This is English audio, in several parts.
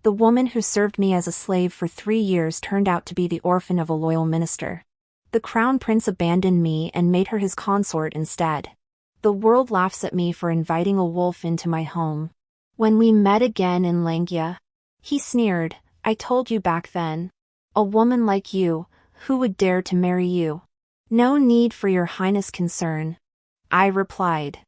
The woman who served me as a slave for 3 years turned out to be the orphan of a loyal minister. The crown prince abandoned me and made her his consort instead. The world laughs at me for inviting a wolf into my home. When we met again in Langia, he sneered, "I told you back then. A woman like you, who would dare to marry you? No need for your highness concern." I replied,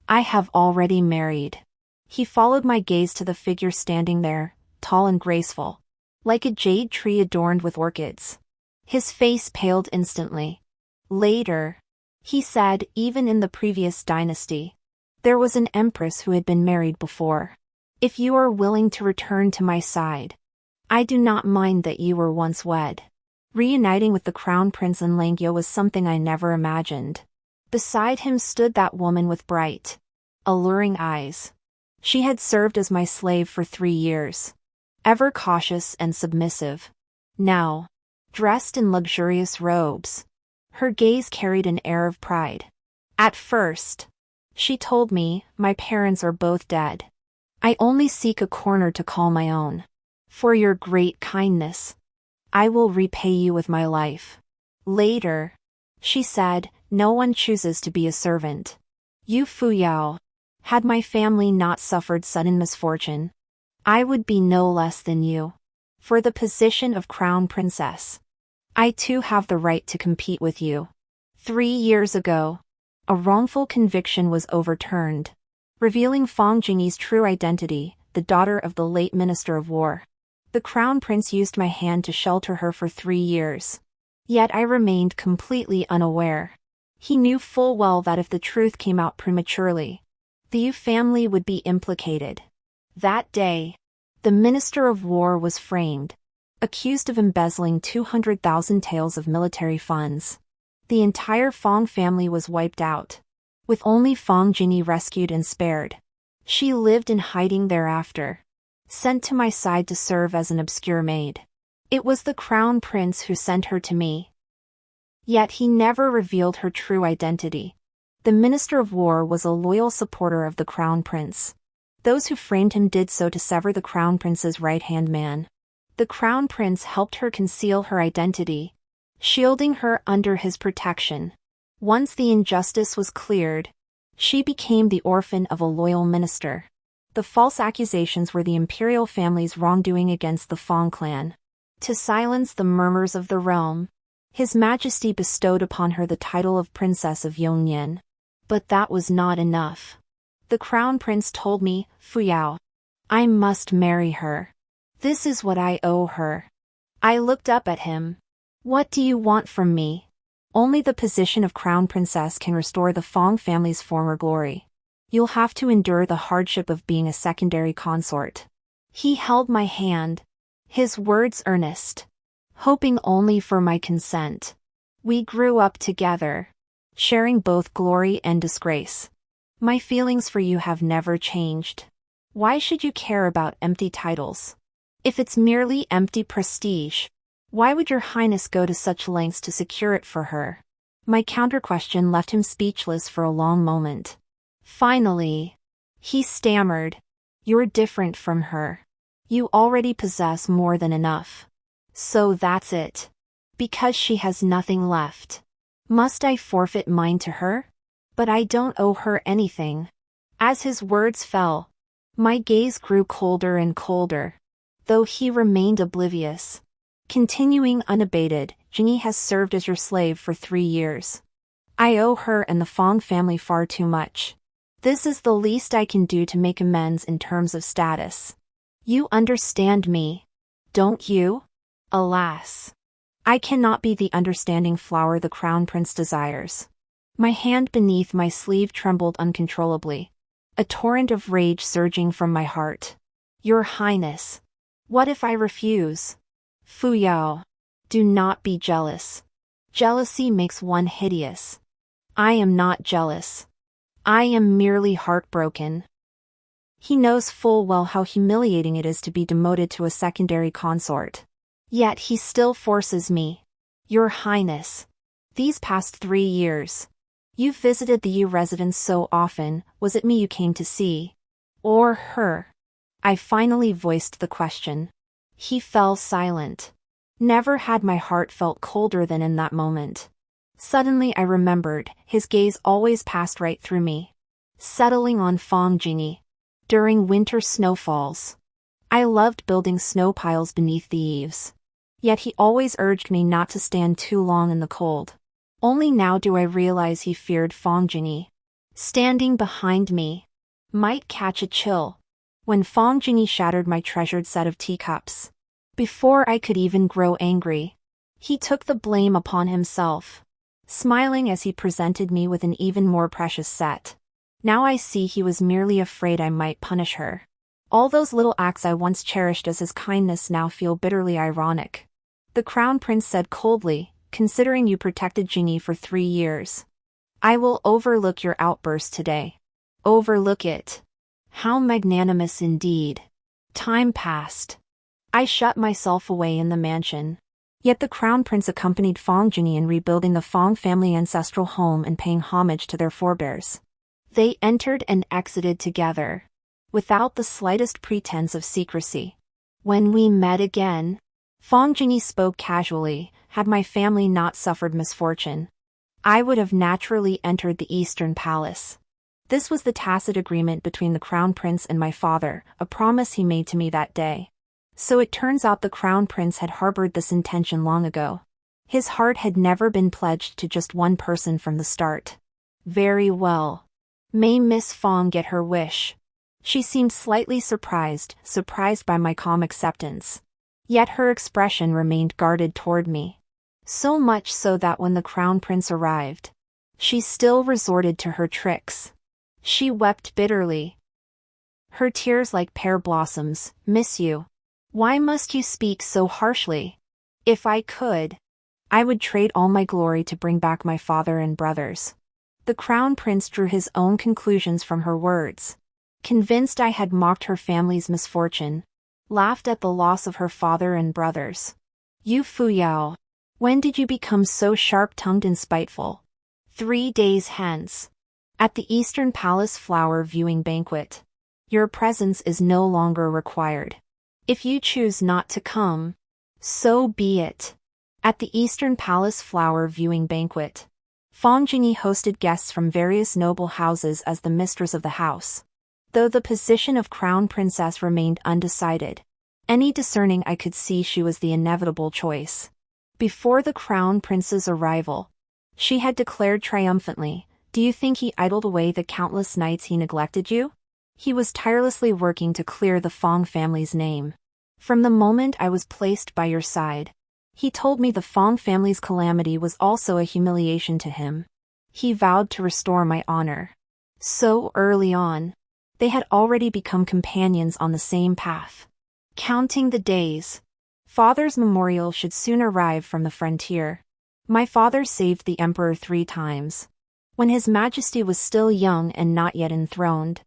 "I have already married." He followed my gaze to the figure standing there, tall and graceful, like a jade tree adorned with orchids. His face paled instantly. Later, he said, "Even in the previous dynasty, there was an empress who had been married before. If you are willing to return to my side, I do not mind that you were once wed." Reuniting with the crown prince in Langia was something I never imagined. Beside him stood that woman with bright, alluring eyes. She had served as my slave for 3 years. Ever cautious and submissive. Now, dressed in luxurious robes, her gaze carried an air of pride. At first, she told me, "My parents are both dead. I only seek a corner to call my own. For your great kindness, I will repay you with my life." Later, she said, "No one chooses to be a servant. You Fu Yao. Had my family not suffered sudden misfortune, I would be no less than you. For the position of crown princess, I too have the right to compete with you." 3 years ago, a wrongful conviction was overturned, revealing Fang Jingyi's true identity, the daughter of the late Minister of War. The crown prince used my hand to shelter her for 3 years. Yet I remained completely unaware. He knew full well that if the truth came out prematurely, the Yu family would be implicated. That day, the Minister of War was framed, accused of embezzling 200,000 taels of military funds. The entire Fang family was wiped out, with only Fang Jingyi rescued and spared. She lived in hiding thereafter, sent to my side to serve as an obscure maid. It was the crown prince who sent her to me. Yet he never revealed her true identity. The Minister of War was a loyal supporter of the crown prince. Those who framed him did so to sever the crown prince's right-hand man. The crown prince helped her conceal her identity, shielding her under his protection. Once the injustice was cleared, she became the orphan of a loyal minister. The false accusations were the imperial family's wrongdoing against the Fang clan. To silence the murmurs of the realm, His Majesty bestowed upon her the title of Princess of Yongnian. But that was not enough. The crown prince told me, "Fu Yao, I must marry her. This is what I owe her." I looked up at him. "What do you want from me?" "Only the position of crown princess can restore the Fang family's former glory. You'll have to endure the hardship of being a secondary consort." He held my hand, his words earnest, hoping only for my consent. We grew up together, sharing both glory and disgrace. My feelings for you have never changed. Why should you care about empty titles? If it's merely empty prestige, why would your highness go to such lengths to secure it for her? My counter-question left him speechless for a long moment. Finally, he stammered, "You're different from her. You already possess more than enough. So that's it. Because she has nothing left, must I forfeit mine to her? But I don't owe her anything." As his words fell, my gaze grew colder and colder, though he remained oblivious. Continuing unabated, "Jingyi has served as your slave for 3 years. I owe her and the Fang family far too much. This is the least I can do to make amends in terms of status. You understand me, don't you?" Alas, I cannot be the understanding flower the crown prince desires. My hand beneath my sleeve trembled uncontrollably, a torrent of rage surging from my heart. "Your Highness, what if I refuse?" "Fu Yao, do not be jealous. Jealousy makes one hideous. I am not jealous. I am merely heartbroken." He knows full well how humiliating it is to be demoted to a secondary consort. Yet he still forces me. "Your Highness, these past 3 years, you've visited the Yu residence so often, was it me you came to see? Or her?" I finally voiced the question. He fell silent. Never had my heart felt colder than in that moment. Suddenly I remembered, his gaze always passed right through me, settling on Fong Jingyi. During winter snowfalls, I loved building snow piles beneath the eaves. Yet he always urged me not to stand too long in the cold. Only now do I realize he feared Fong Jingyi, standing behind me, might catch a chill. When Fong Jingyi shattered my treasured set of teacups, before I could even grow angry, he took the blame upon himself, smiling as he presented me with an even more precious set. Now I see he was merely afraid I might punish her. All those little acts I once cherished as his kindness now feel bitterly ironic. The Crown Prince said coldly, considering you protected Jingyi for 3 years. I will overlook your outburst today. Overlook it. How magnanimous indeed. Time passed. I shut myself away in the mansion. Yet the Crown Prince accompanied Fong Jingyi in rebuilding the Fong family ancestral home and paying homage to their forebears. They entered and exited together, without the slightest pretense of secrecy. When we met again, Fong Jingyi spoke casually. Had my family not suffered misfortune, I would have naturally entered the Eastern Palace. This was the tacit agreement between the Crown Prince and my father, a promise he made to me that day. So it turns out the Crown Prince had harbored this intention long ago. His heart had never been pledged to just one person from the start. Very well. May Miss Fong get her wish? She seemed slightly surprised by my calm acceptance. Yet her expression remained guarded toward me. So much so that when the Crown Prince arrived, she still resorted to her tricks. She wept bitterly, her tears like pear blossoms. Miss you. Why must you speak so harshly? If I could, I would trade all my glory to bring back my father and brothers. The Crown Prince drew his own conclusions from her words. Convinced I had mocked her family's misfortune, laughed at the loss of her father and brothers. You Fuyao, when did you become so sharp-tongued and spiteful? 3 days hence, at the Eastern Palace flower viewing banquet. Your presence is no longer required. If you choose not to come, so be it. At the Eastern Palace flower viewing banquet, Fong Jingyi hosted guests from various noble houses as the mistress of the house. Though the position of Crown Princess remained undecided, any discerning eye could see she was the inevitable choice. Before the Crown Prince's arrival, she had declared triumphantly, "Do you think he idled away the countless nights he neglected you? He was tirelessly working to clear the Fong family's name. From the moment I was placed by your side, he told me the Fong family's calamity was also a humiliation to him. He vowed to restore my honor." So early on, they had already become companions on the same path. Counting the days, father's memorial should soon arrive from the frontier. My father saved the emperor 3 times. When his majesty was still young and not yet enthroned,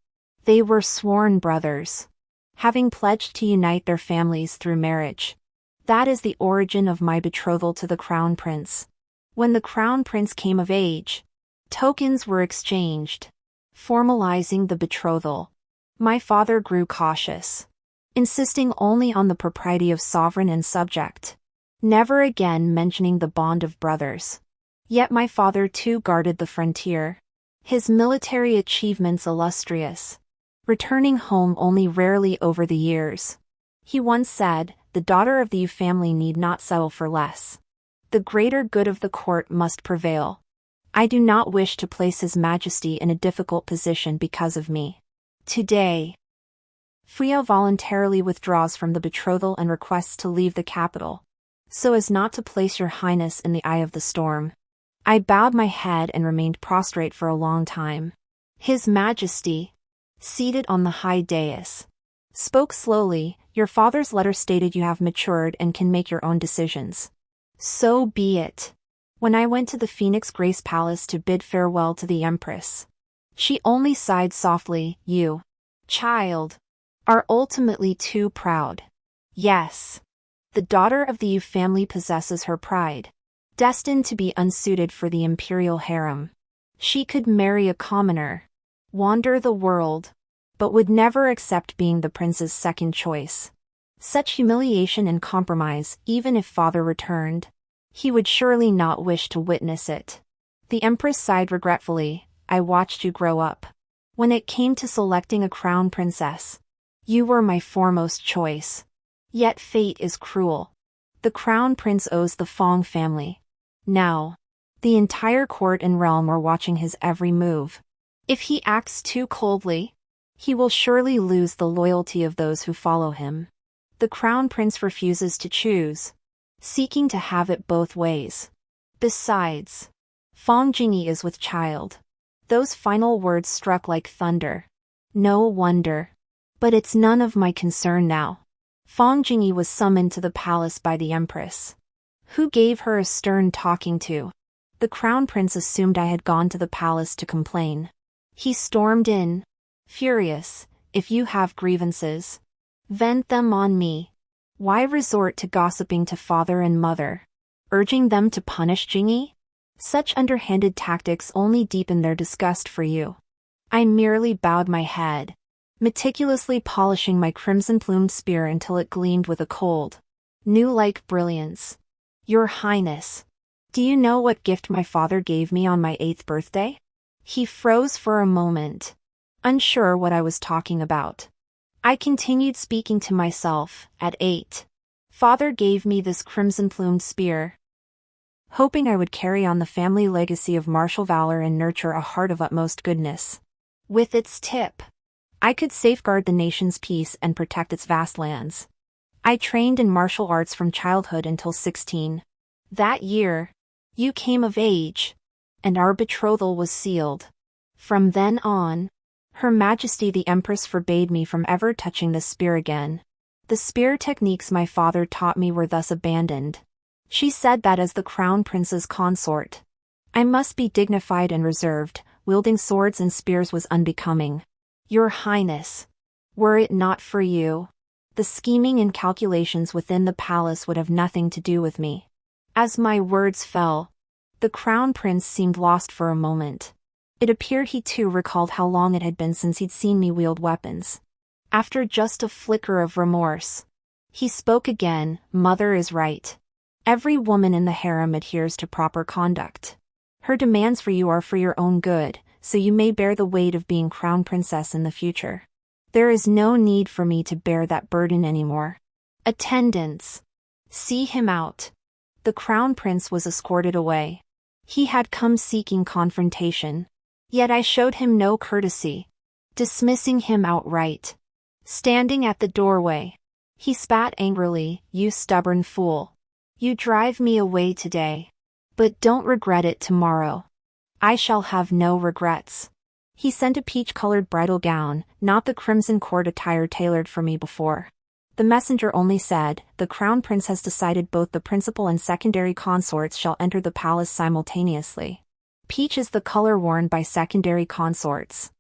they were sworn brothers, having pledged to unite their families through marriage. That is the origin of my betrothal to the Crown Prince. When the Crown Prince came of age, tokens were exchanged, formalizing the betrothal. My father grew cautious, insisting only on the propriety of sovereign and subject, never again mentioning the bond of brothers. Yet my father too guarded the frontier, his military achievements illustrious, returning home only rarely over the years. He once said, "The daughter of the Yu family need not settle for less. The greater good of the court must prevail." I do not wish to place His Majesty in a difficult position because of me. Today, Fuyao voluntarily withdraws from the betrothal and requests to leave the capital, so as not to place your highness in the eye of the storm. I bowed my head and remained prostrate for a long time. His Majesty, seated on the high dais, spoke slowly. "Your father's letter stated you have matured and can make your own decisions. So be it." When I went to the Phoenix Grace Palace to bid farewell to the Empress, she only sighed softly. "You, child, are ultimately too proud." Yes, the daughter of the Yu family possesses her pride, destined to be unsuited for the imperial harem. She could marry a commoner, wander the world, but would never accept being the prince's second choice. Such humiliation and compromise, even if father returned. He would surely not wish to witness it. The empress sighed regretfully. I watched you grow up. When it came to selecting a crown princess, you were my foremost choice. Yet fate is cruel. The crown prince owes the Fong family. Now, the entire court and realm are watching his every move. If he acts too coldly, he will surely lose the loyalty of those who follow him. The crown prince refuses to choose, seeking to have it both ways. Besides, Fong Jingyi is with child. Those final words struck like thunder. No wonder. But it's none of my concern now. Fong Jingyi was summoned to the palace by the empress, who gave her a stern talking to. The crown prince assumed I had gone to the palace to complain. He stormed in, furious. If you have grievances, vent them on me. Why resort to gossiping to father and mother, urging them to punish Jingyi? Such underhanded tactics only deepen their disgust for you. I merely bowed my head, meticulously polishing my crimson-plumed spear until it gleamed with a cold, new-like brilliance. Your Highness, do you know what gift my father gave me on my 8th birthday? He froze for a moment, unsure what I was talking about. I continued speaking to myself. At 8, father gave me this crimson-plumed spear, hoping I would carry on the family legacy of martial valor and nurture a heart of utmost goodness. With its tip, I could safeguard the nation's peace and protect its vast lands. I trained in martial arts from childhood until 16. That year, you came of age, and our betrothal was sealed. From then on, Her Majesty the Empress forbade me from ever touching the spear again. The spear techniques my father taught me were thus abandoned. She said that as the crown prince's consort, I must be dignified and reserved. Wielding swords and spears was unbecoming. Your Highness, were it not for you, the scheming and calculations within the palace would have nothing to do with me. As my words fell, the crown prince seemed lost for a moment. It appeared he too recalled how long it had been since he'd seen me wield weapons. After just a flicker of remorse, he spoke again. Mother is right. Every woman in the harem adheres to proper conduct. Her demands for you are for your own good, so you may bear the weight of being crown princess in the future. There is no need for me to bear that burden anymore. Attendants, see him out. The crown prince was escorted away. He had come seeking confrontation. Yet I showed him no courtesy, dismissing him outright. Standing at the doorway, he spat angrily. You stubborn fool. You drive me away today, but don't regret it tomorrow. I shall have no regrets. He sent a peach-colored bridal gown, not the crimson court attire tailored for me before. The messenger only said, the crown prince has decided both the principal and secondary consorts shall enter the palace simultaneously. Peach is the color worn by secondary consorts.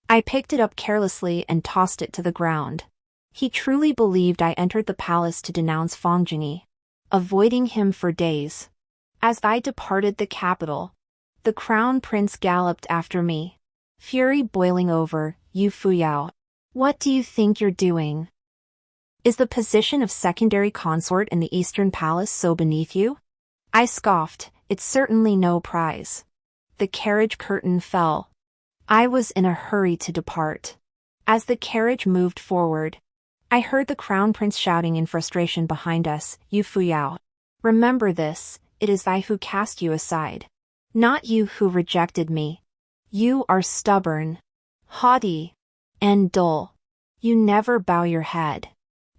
I picked it up carelessly and tossed it to the ground. He truly believed I entered the palace to denounce Fong Jingyi, avoiding him for days. As I departed the capital, the crown prince galloped after me, fury boiling over. You Fuyao, what do you think you're doing? Is the position of secondary consort in the Eastern Palace so beneath you? I scoffed. It's certainly no prize. The carriage curtain fell. I was in a hurry to depart. As the carriage moved forward, I heard the crown prince shouting in frustration behind us. You Fuyao, remember this, it is I who cast you aside, not you who rejected me. You are stubborn, haughty, and dull. You never bow your head.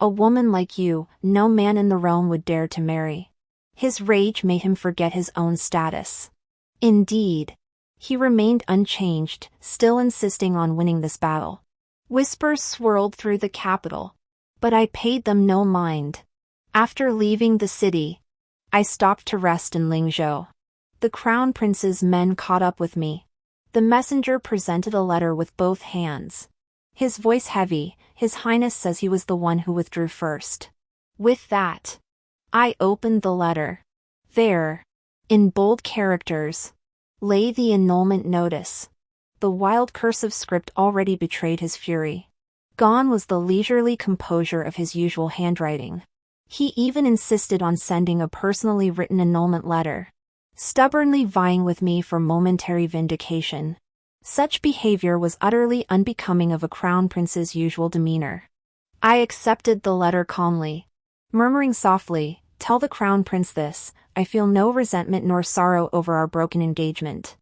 A woman like you, no man in the realm would dare to marry. His rage made him forget his own status. Indeed, he remained unchanged, still insisting on winning this battle. Whispers swirled through the capital, but I paid them no mind. After leaving the city, I stopped to rest in Lingzhou. The crown prince's men caught up with me. The messenger presented a letter with both hands. His voice heavy. His Highness says he was the one who withdrew first. With that, I opened the letter. There, in bold characters, lay the annulment notice. The wild cursive script already betrayed his fury. Gone was the leisurely composure of his usual handwriting. He even insisted on sending a personally written annulment letter, stubbornly vying with me for momentary vindication. Such behavior was utterly unbecoming of a crown prince's usual demeanor. I accepted the letter calmly, murmuring softly, "Tell the crown prince this, I feel no resentment nor sorrow over our broken engagement.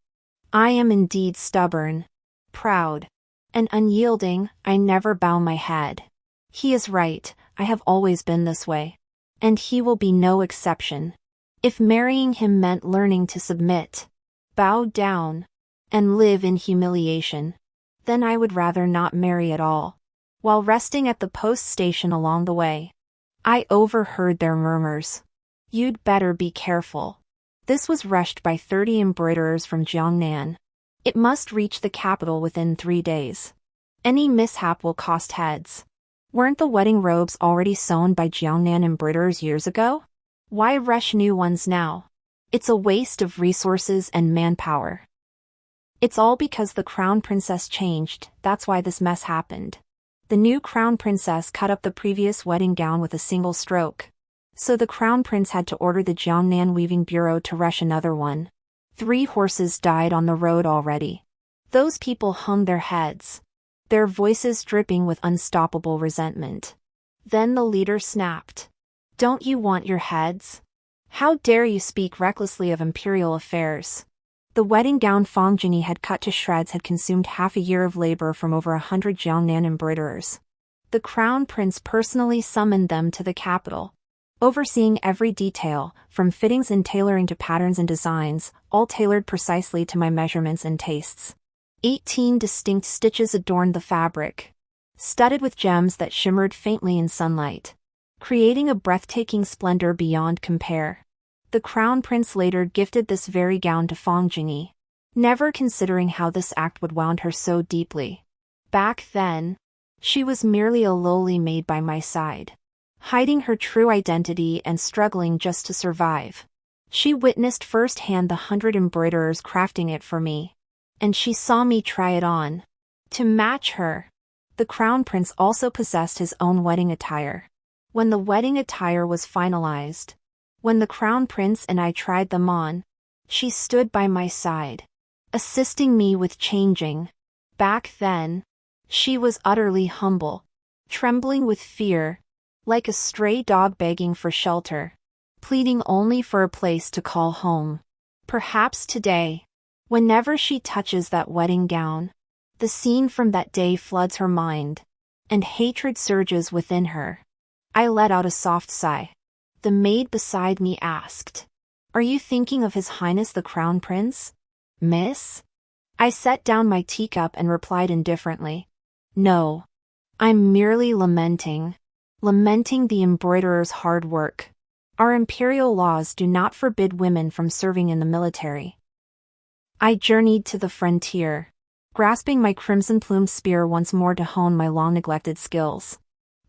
I am indeed stubborn, proud, and unyielding. I never bow my head. He is right, I have always been this way. And he will be no exception. If marrying him meant learning to submit, bow down, and live in humiliation, then I would rather not marry at all." While resting at the post station along the way, I overheard their murmurs. "You'd better be careful." This was rushed by 30 embroiderers from Jiangnan. It must reach the capital within 3 days. Any mishap will cost heads. Weren't the wedding robes already sewn by Jiangnan embroiderers years ago? Why rush new ones now? It's a waste of resources and manpower. It's all because the crown princess changed, that's why this mess happened. The new crown princess cut up the previous wedding gown with a single stroke. So the crown prince had to order the Jiangnan Weaving Bureau to rush another one. 3 horses died on the road already. Those people hung their heads, their voices dripping with unstoppable resentment. Then the leader snapped. "Don't you want your heads? How dare you speak recklessly of imperial affairs?" The wedding gown Fang Jingyi had cut to shreds had consumed half a year of labor from over 100 Jiangnan embroiderers. The crown prince personally summoned them to the capital, overseeing every detail, from fittings and tailoring to patterns and designs, all tailored precisely to my measurements and tastes. 18 distinct stitches adorned the fabric, studded with gems that shimmered faintly in sunlight, creating a breathtaking splendor beyond compare. The crown prince later gifted this very gown to Fang Jingyi, never considering how this act would wound her so deeply. Back then, she was merely a lowly maid by my side, hiding her true identity and struggling just to survive. She witnessed firsthand the 100 embroiderers crafting it for me, and she saw me try it on. To match her, the crown prince also possessed his own wedding attire. When the wedding attire was finalized, when the crown prince and I tried them on, she stood by my side, assisting me with changing. Back then, she was utterly humble, trembling with fear, like a stray dog begging for shelter, pleading only for a place to call home. Perhaps today, whenever she touches that wedding gown, the scene from that day floods her mind, and hatred surges within her. I let out a soft sigh. The maid beside me asked, "Are you thinking of His Highness the Crown Prince, miss?" I set down my teacup and replied indifferently, "No. I'm merely lamenting the embroiderer's hard work. Our imperial laws do not forbid women from serving in the military." I journeyed to the frontier, grasping my crimson-plumed spear once more to hone my long-neglected skills.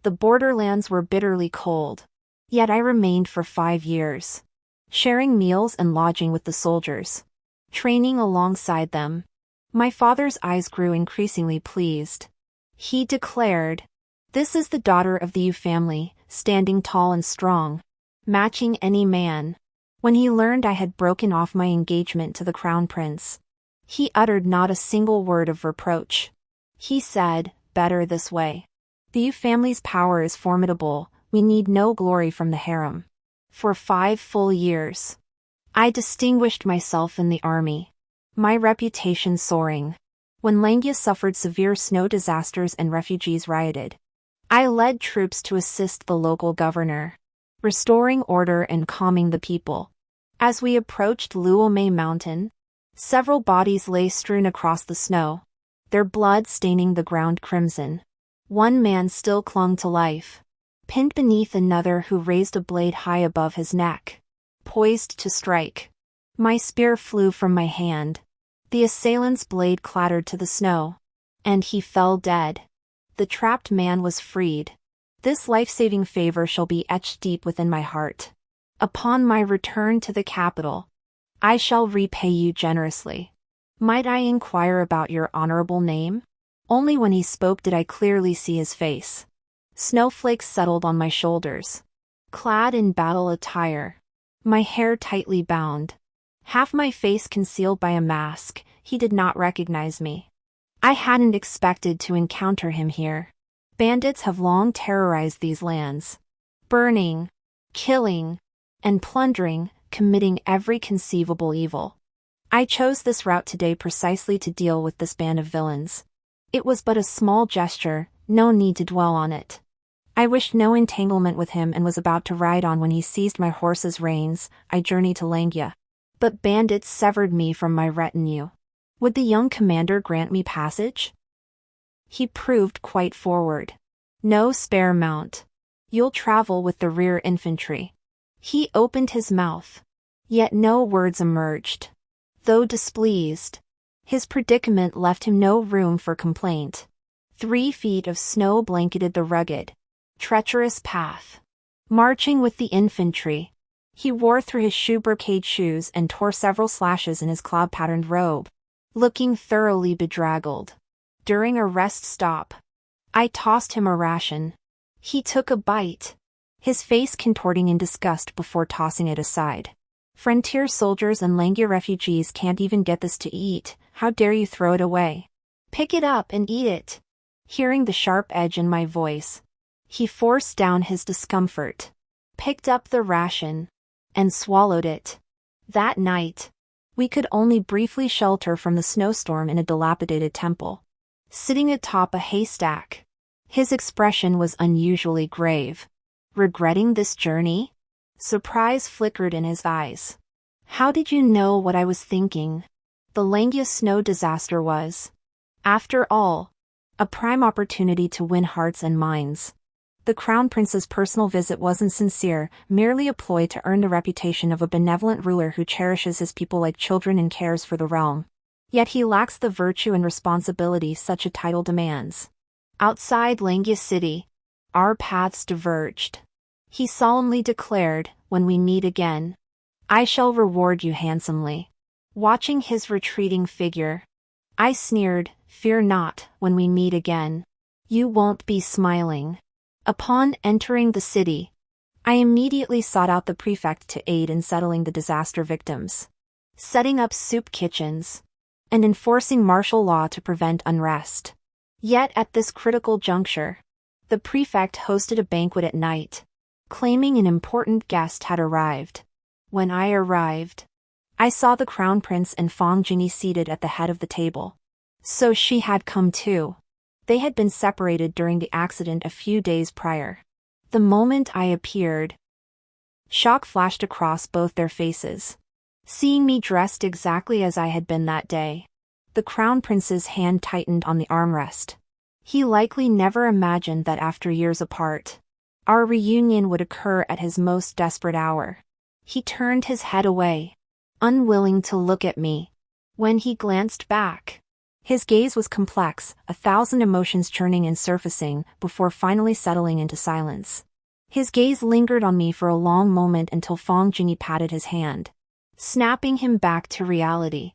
The borderlands were bitterly cold, yet I remained for 5 years, sharing meals and lodging with the soldiers, training alongside them. My father's eyes grew increasingly pleased. He declared, "This is the daughter of the Yu family, standing tall and strong, matching any man." When he learned I had broken off my engagement to the crown prince, he uttered not a single word of reproach. He said, "Better this way. The Yu family's power is formidable, we need no glory from the harem." For 5 full years, I distinguished myself in the army, my reputation soaring. When Langia suffered severe snow disasters and refugees rioted, I led troops to assist the local governor, restoring order and calming the people. As we approached Luomei Mountain, several bodies lay strewn across the snow, their blood staining the ground crimson. One man still clung to life, pinned beneath another who raised a blade high above his neck, poised to strike. My spear flew from my hand. The assailant's blade clattered to the snow, and he fell dead. The trapped man was freed. This life-saving favor shall be etched deep within my heart. Upon my return to the capital, I shall repay you generously. Might I inquire about your honorable name? Only when he spoke did I clearly see his face. Snowflakes settled on my shoulders. Clad in battle attire, my hair tightly bound, half my face concealed by a mask, he did not recognize me. I hadn't expected to encounter him here. Bandits have long terrorized these lands, burning, killing, and plundering, committing every conceivable evil. I chose this route today precisely to deal with this band of villains. It was but a small gesture, no need to dwell on it. I wished no entanglement with him and was about to ride on when he seized my horse's reins. I journeyed to Langia. But bandits severed me from my retinue. Would the young commander grant me passage? He proved quite forward. No spare mount. You'll travel with the rear infantry. He opened his mouth. Yet no words emerged. Though displeased, his predicament left him no room for complaint. 3 feet of snow blanketed the rugged, treacherous path. Marching with the infantry, he wore through his shoe brocade shoes and tore several slashes in his cloud-patterned robe, looking thoroughly bedraggled. During a rest stop, I tossed him a ration. He took a bite, his face contorting in disgust before tossing it aside. Frontier soldiers and Langia refugees can't even get this to eat, how dare you throw it away? Pick it up and eat it. Hearing the sharp edge in my voice, he forced down his discomfort, picked up the ration, and swallowed it. That night, we could only briefly shelter from the snowstorm in a dilapidated temple. Sitting atop a haystack, his expression was unusually grave. Regretting this journey? Surprise flickered in his eyes. How did you know what I was thinking? The Langia snow disaster was, after all, a prime opportunity to win hearts and minds. The Crown Prince's personal visit wasn't sincere, merely a ploy to earn the reputation of a benevolent ruler who cherishes his people like children and cares for the realm. Yet he lacks the virtue and responsibility such a title demands. Outside Langia City, our paths diverged. He solemnly declared, when we meet again, I shall reward you handsomely. Watching his retreating figure, I sneered, fear not, when we meet again. You won't be smiling. Upon entering the city, I immediately sought out the prefect to aid in settling the disaster victims, setting up soup kitchens, and enforcing martial law to prevent unrest. Yet at this critical juncture, the prefect hosted a banquet at night, claiming an important guest had arrived. When I arrived, I saw the Crown Prince and Fong Jingyi seated at the head of the table. So she had come too. They had been separated during the accident a few days prior. The moment I appeared, shock flashed across both their faces. Seeing me dressed exactly as I had been that day, the Crown Prince's hand tightened on the armrest. He likely never imagined that after years apart, our reunion would occur at his most desperate hour. He turned his head away, unwilling to look at me. When he glanced back, his gaze was complex, 1,000 emotions churning and surfacing, before finally settling into silence. His gaze lingered on me for a long moment until Fong Jingyi patted his hand, snapping him back to reality.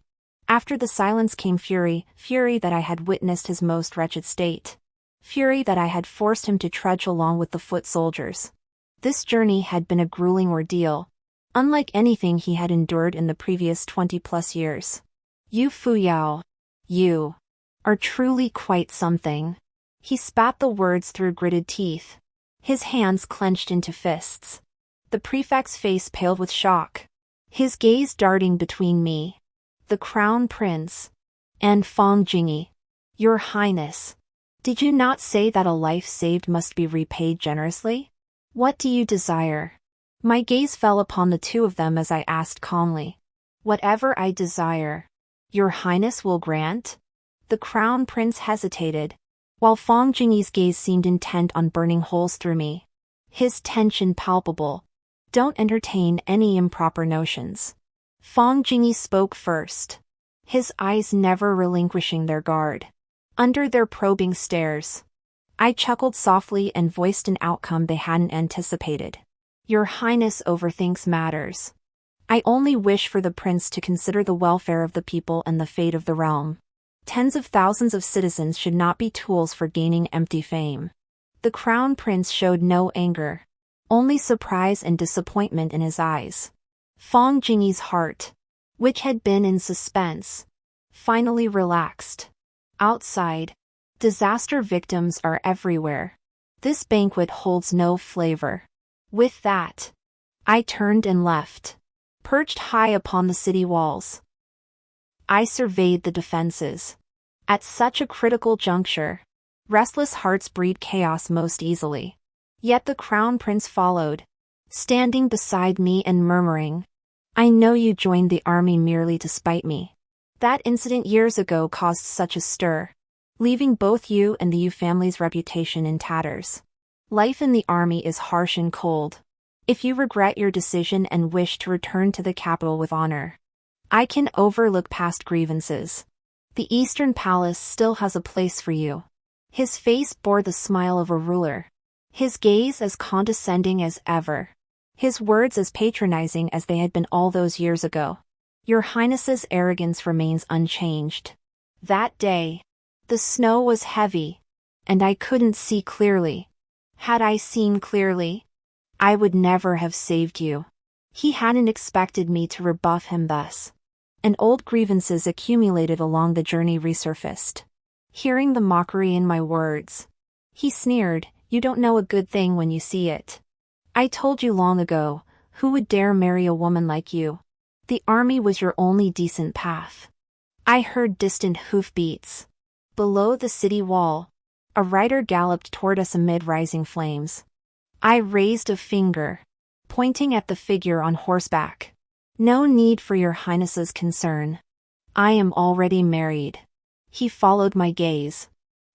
After the silence came fury, fury that I had witnessed his most wretched state. Fury that I had forced him to trudge along with the foot soldiers. This journey had been a grueling ordeal, unlike anything he had endured in the previous 20+ years. You Fuyao, you are truly quite something. He spat the words through gritted teeth, his hands clenched into fists. The prefect's face paled with shock, his gaze darting between me, the Crown Prince, and Fong Jingyi. Your Highness, did you not say that a life saved must be repaid generously? What do you desire? My gaze fell upon the two of them as I asked calmly. Whatever I desire, Your Highness will grant? The Crown Prince hesitated, while Fong Jingyi's gaze seemed intent on burning holes through me. His tension palpable. Don't entertain any improper notions. Fong Jingyi spoke first, his eyes never relinquishing their guard. Under their probing stares, I chuckled softly and voiced an outcome they hadn't anticipated. Your Highness overthinks matters. I only wish for the prince to consider the welfare of the people and the fate of the realm. Tens of thousands of citizens should not be tools for gaining empty fame. The crown prince showed no anger, only surprise and disappointment in his eyes. Fong Jingyi's heart, which had been in suspense, finally relaxed. Outside, disaster victims are everywhere. This banquet holds no flavor. With that, I turned and left. Perched high upon the city walls, I surveyed the defenses. At such a critical juncture, restless hearts breed chaos most easily. Yet the crown prince followed, standing beside me and murmuring, "I know you joined the army merely to spite me. That incident years ago caused such a stir, leaving both you and the Yu family's reputation in tatters. Life in the army is harsh and cold. If you regret your decision and wish to return to the capital with honor, I can overlook past grievances. The Eastern Palace still has a place for you." His face bore the smile of a ruler, his gaze as condescending as ever, his words as patronizing as they had been all those years ago. "Your Highness's arrogance remains unchanged." That day, the snow was heavy, and I couldn't see clearly. Had I seen clearly, I would never have saved you. He hadn't expected me to rebuff him thus, and old grievances accumulated along the journey resurfaced. Hearing the mockery in my words, he sneered, "You don't know a good thing when you see it. I told you long ago, who would dare marry a woman like you? The army was your only decent path." I heard distant hoofbeats. Below the city wall, a rider galloped toward us amid rising flames. I raised a finger, pointing at the figure on horseback. "No need for your Highness's concern. I am already married." He followed my gaze.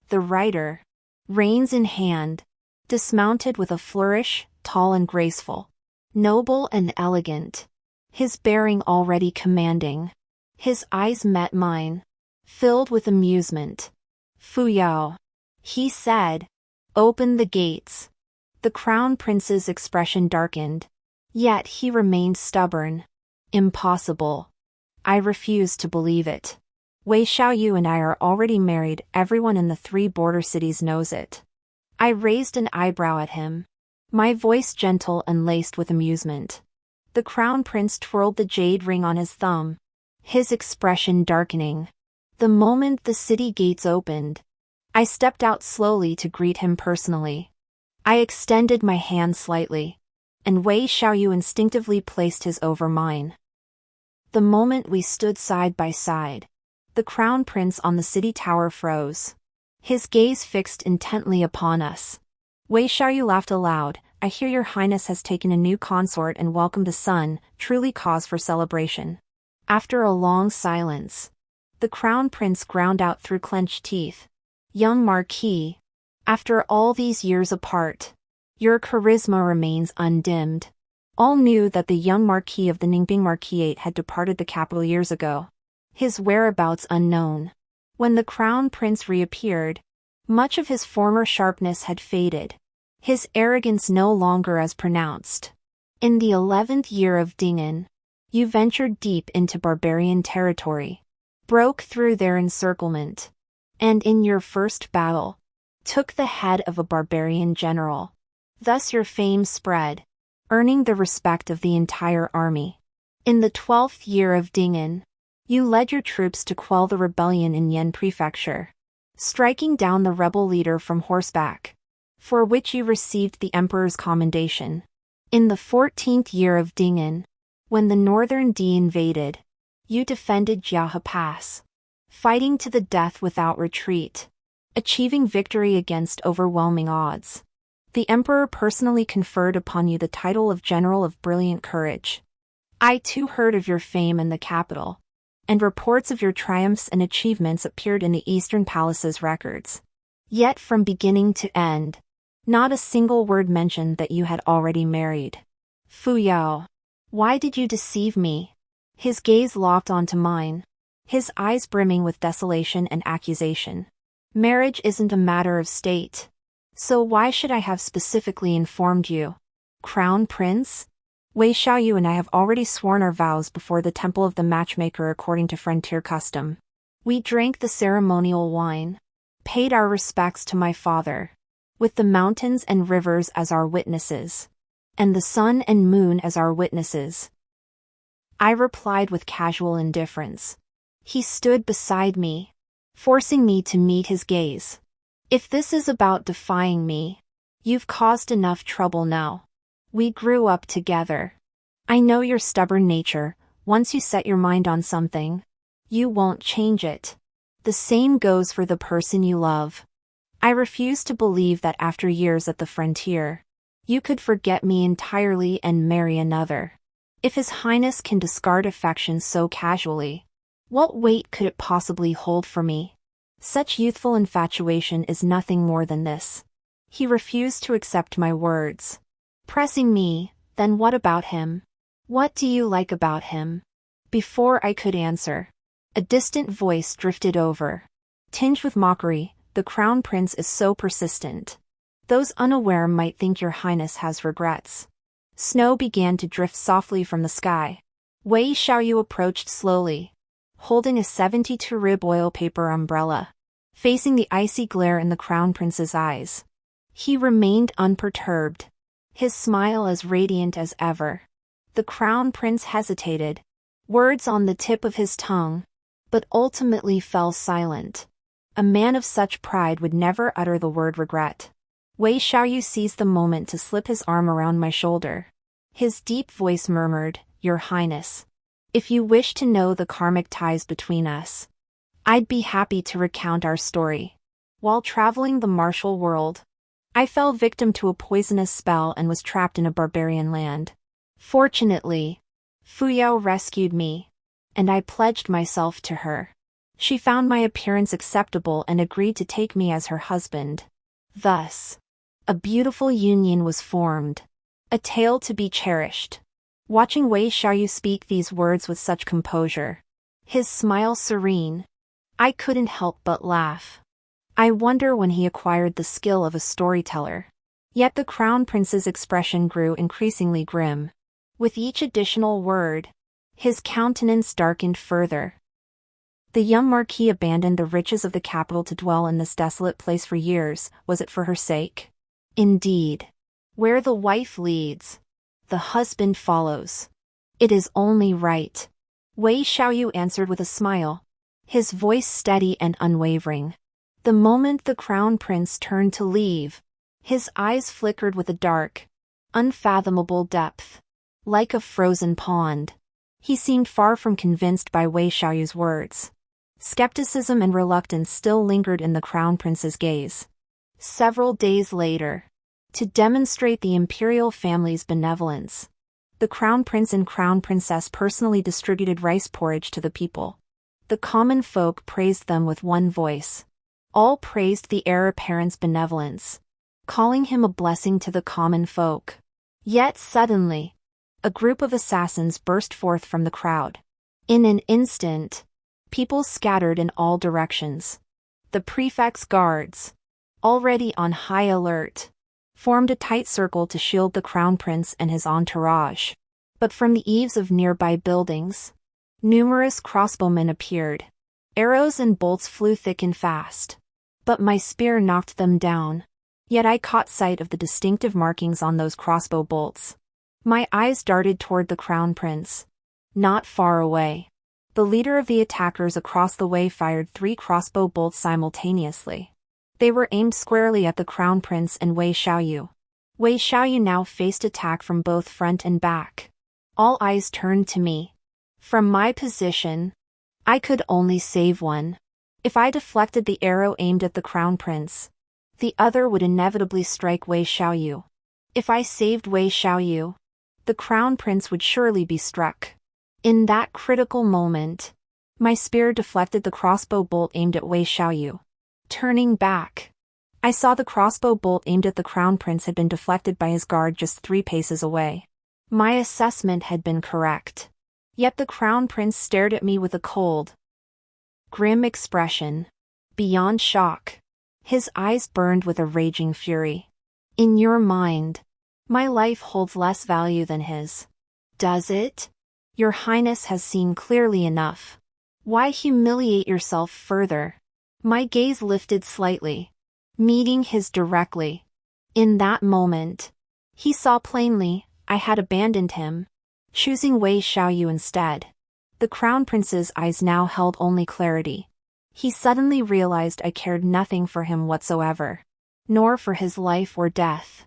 The rider, reins in hand, dismounted with a flourish, tall and graceful, noble and elegant, his bearing already commanding. His eyes met mine, filled with amusement. "Fu Yao," he said, "open the gates." The crown prince's expression darkened, yet he remained stubborn. "Impossible." I refused to believe it. "Wei Xiaoyu and I are already married, everyone in the 3 border cities knows it." I raised an eyebrow at him, my voice gentle and laced with amusement. The crown prince twirled the jade ring on his thumb, his expression darkening. The moment the city gates opened, I stepped out slowly to greet him personally. I extended my hand slightly, and Wei Xiaoyu instinctively placed his over mine. The moment we stood side by side, the crown prince on the city tower froze, his gaze fixed intently upon us. Wei Xiaoyu laughed aloud. "I hear your Highness has taken a new consort and welcomed a son, truly cause for celebration." After a long silence, the crown prince ground out through clenched teeth, "Young Marquis, after all these years apart, your charisma remains undimmed." All knew that the young Marquis of the Ningbing Marquisate had departed the capital years ago, his whereabouts unknown. When the crown prince reappeared, much of his former sharpness had faded, his arrogance no longer as pronounced. "In the 11th year of Ding'an, you ventured deep into barbarian territory, broke through their encirclement, and in your first battle, took the head of a barbarian general. Thus your fame spread, earning the respect of the entire army. In the 12th year of Ding'an, you led your troops to quell the rebellion in Yen Prefecture, striking down the rebel leader from horseback, for which you received the emperor's commendation. In the 14th year of Ding'an, when the northern Di invaded, you defended Jiahe Pass, fighting to the death without retreat, achieving victory against overwhelming odds. The emperor personally conferred upon you the title of General of Brilliant Courage. I too heard of your fame in the capital, and reports of your triumphs and achievements appeared in the Eastern Palace's records. Yet from beginning to end, not a single word mentioned that you had already married. Fu Yao, why did you deceive me?" His gaze locked onto mine, his eyes brimming with desolation and accusation. "Marriage isn't a matter of state. So why should I have specifically informed you? Crown Prince? Wei Xiaoyu and I have already sworn our vows before the temple of the matchmaker according to frontier custom. We drank the ceremonial wine, paid our respects to my father, with the mountains and rivers as our witnesses, and the sun and moon as our witnesses. I replied with casual indifference. He stood beside me, forcing me to meet his gaze. If this is about defying me, you've caused enough trouble now. We grew up together. I know your stubborn nature. Once you set your mind on something, you won't change it. The same goes for the person you love. I refuse to believe that after years at the frontier, you could forget me entirely and marry another. If His Highness can discard affection so casually, what weight could it possibly hold for me? Such youthful infatuation is nothing more than this. He refused to accept my words, pressing me. Then what about him? What do you like about him? Before I could answer, a distant voice drifted over, tinged with mockery. The Crown Prince is so persistent. Those unaware might think your highness has regrets. Snow began to drift softly from the sky. Wei Xiaoyu approached slowly, holding a 72-rib oil paper umbrella, facing the icy glare in the Crown Prince's eyes. He remained unperturbed, his smile as radiant as ever. The Crown Prince hesitated, words on the tip of his tongue, but ultimately fell silent. A man of such pride would never utter the word regret. Wei Xiaoyu seized the moment to slip his arm around my shoulder. His deep voice murmured, "Your Highness, if you wish to know the karmic ties between us, I'd be happy to recount our story. While traveling the martial world, I fell victim to a poisonous spell and was trapped in a barbarian land. Fortunately, Fuyao rescued me, and I pledged myself to her. She found my appearance acceptable and agreed to take me as her husband. Thus, a beautiful union was formed, a tale to be cherished." Watching Wei Xiaoyu speak these words with such composure, his smile serene, I couldn't help but laugh. I wonder when he acquired the skill of a storyteller. Yet the Crown Prince's expression grew increasingly grim. With each additional word, his countenance darkened further. The young Marquis abandoned the riches of the capital to dwell in this desolate place for years. Was it for her sake? Indeed. Where the wife leads, the husband follows. It is only right. Wei Xiaoyu answered with a smile, his voice steady and unwavering. The moment the Crown Prince turned to leave, his eyes flickered with a dark, unfathomable depth, like a frozen pond. He seemed far from convinced by Wei Xiaoyu's words. Skepticism and reluctance still lingered in the Crown Prince's gaze. Several days later, to demonstrate the imperial family's benevolence, the Crown Prince and Crown Princess personally distributed rice porridge to the people. The common folk praised them with one voice. All praised the heir apparent's benevolence, calling him a blessing to the common folk. Yet suddenly, a group of assassins burst forth from the crowd. In an instant, people scattered in all directions. The prefect's guards, already on high alert, formed a tight circle to shield the Crown Prince and his entourage. But from the eaves of nearby buildings, numerous crossbowmen appeared. Arrows and bolts flew thick and fast. But my spear knocked them down. Yet I caught sight of the distinctive markings on those crossbow bolts. My eyes darted toward the Crown Prince. Not far away, the leader of the attackers across the way fired 3 crossbow bolts simultaneously. They were aimed squarely at the Crown Prince and Wei Xiaoyu. Wei Xiaoyu now faced attack from both front and back. All eyes turned to me. From my position, I could only save one. If I deflected the arrow aimed at the Crown Prince, the other would inevitably strike Wei Xiaoyu. If I saved Wei Xiaoyu, the Crown Prince would surely be struck. In that critical moment, my spear deflected the crossbow bolt aimed at Wei Xiaoyu. Turning back, I saw the crossbow bolt aimed at the Crown Prince had been deflected by his guard just 3 paces away. My assessment had been correct. Yet the Crown Prince stared at me with a cold, grim expression. Beyond shock, his eyes burned with a raging fury. In your mind, my life holds less value than his. Does it? Your Highness has seen clearly enough. Why humiliate yourself further? My gaze lifted slightly, meeting his directly. In that moment, he saw plainly, I had abandoned him, choosing Wei Xiaoyu instead. The crown prince's eyes now held only clarity. He suddenly realized I cared nothing for him whatsoever, nor for his life or death.